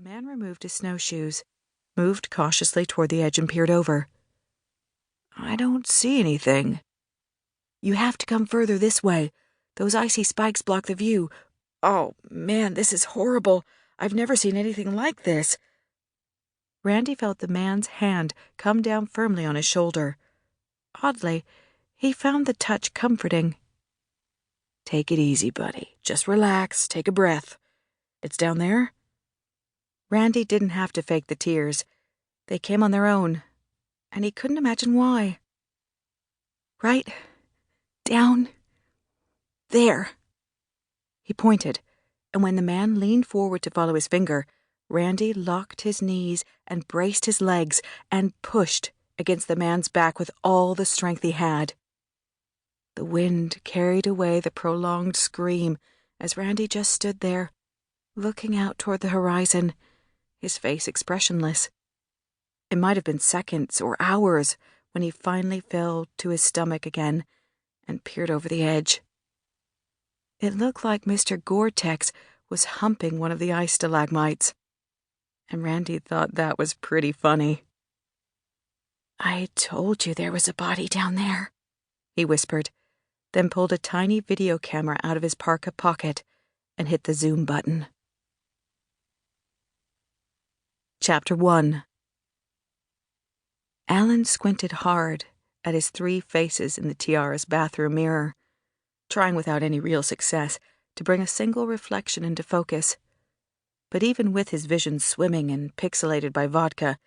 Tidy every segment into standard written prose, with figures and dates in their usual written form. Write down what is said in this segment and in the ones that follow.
The man removed his snowshoes, moved cautiously toward the edge and peered over. "I don't see anything." "You have to come further this way. Those icy spikes block the view. Oh, man, this is horrible. I've never seen anything like this." Randy felt the man's hand come down firmly on his shoulder. Oddly, he found the touch comforting. "Take it easy, buddy. Just relax, take a breath. It's down there?" Randy didn't have to fake the tears. They came on their own, and he couldn't imagine why. "Right down there." He pointed, and when the man leaned forward to follow his finger, Randy locked his knees and braced his legs and pushed against the man's back with all the strength he had. The wind carried away the prolonged scream as Randy just stood there, looking out toward the horizon, his face expressionless. It might have been seconds or hours when he finally fell to his stomach again and peered over the edge. It looked like Mr. Gore-Tex was humping one of the ice stalagmites, and Randy thought that was pretty funny. "I told you there was a body down there," he whispered, then pulled a tiny video camera out of his parka pocket and hit the zoom button. Chapter 1. Alan squinted hard at his 3 faces in the tiara's bathroom mirror, trying without any real success to bring a single reflection into focus. But even with his vision swimming and pixelated by vodka,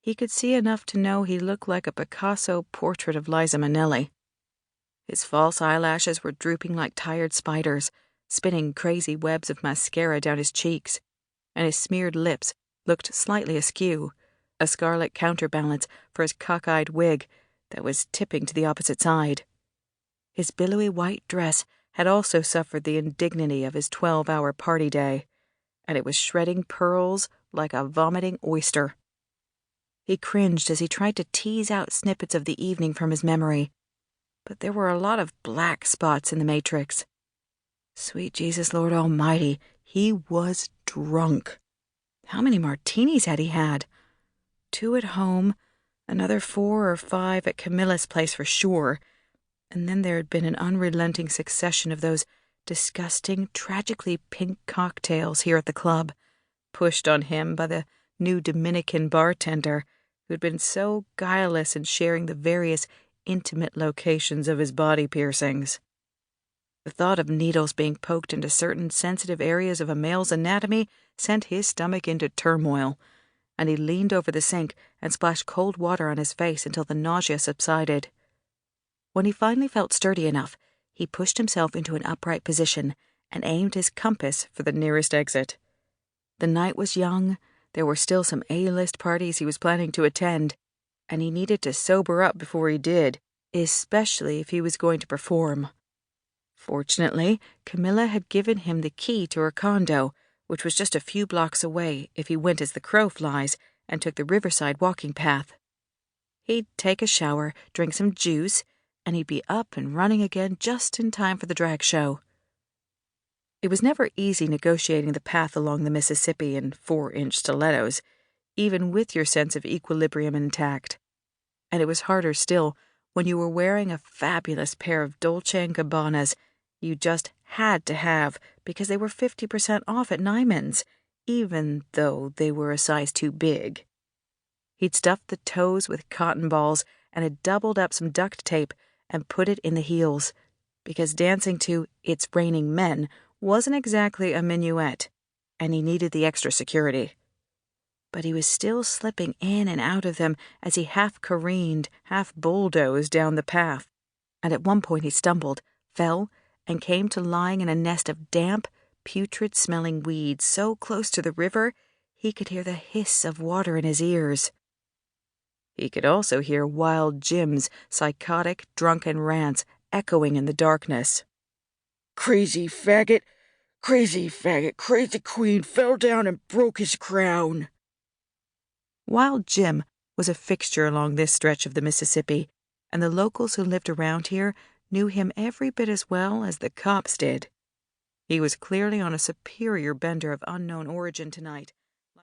he could see enough to know he looked like a Picasso portrait of Liza Minnelli. His false eyelashes were drooping like tired spiders, spinning crazy webs of mascara down his cheeks, and his smeared lips looked slightly askew, a scarlet counterbalance for his cockeyed wig that was tipping to the opposite side. His billowy white dress had also suffered the indignity of his 12-hour party day, and it was shredding pearls like a vomiting oyster. He cringed as he tried to tease out snippets of the evening from his memory, but there were a lot of black spots in the matrix. Sweet Jesus, Lord Almighty, he was drunk. How many martinis had he had? 2 at home, another 4 or 5 at Camilla's place for sure, and then there had been an unrelenting succession of those disgusting, tragically pink cocktails here at the club, pushed on him by the new Dominican bartender who'd been so guileless in sharing the various intimate locations of his body piercings. The thought of needles being poked into certain sensitive areas of a male's anatomy sent his stomach into turmoil, and he leaned over the sink and splashed cold water on his face until the nausea subsided. When he finally felt sturdy enough, he pushed himself into an upright position and aimed his compass for the nearest exit. The night was young, there were still some A-list parties he was planning to attend, and he needed to sober up before he did, especially if he was going to perform. Fortunately, Camilla had given him the key to her condo, which was just a few blocks away if he went as the crow flies and took the riverside walking path. He'd take a shower, drink some juice, and he'd be up and running again just in time for the drag show. It was never easy negotiating the path along the Mississippi in 4-inch stilettos, even with your sense of equilibrium intact. And it was harder still when you were wearing a fabulous pair of Dolce & Gabbanas you just had to have because they were 50% off at Nyman's, even though they were a size too big. He'd stuffed the toes with cotton balls and had doubled up some duct tape and put it in the heels, because dancing to It's Raining Men wasn't exactly a minuet, and he needed the extra security. But he was still slipping in and out of them as he half careened, half bulldozed down the path, and at one point he stumbled, fell, and came to lying in a nest of damp, putrid-smelling weeds so close to the river he could hear the hiss of water in his ears. He could also hear Wild Jim's psychotic, drunken rants echoing in the darkness. Crazy faggot, crazy queen fell down and broke his crown." Wild Jim was a fixture along this stretch of the Mississippi, and the locals who lived around here knew him every bit as well as the cops did. He was clearly on a superior bender of unknown origin tonight,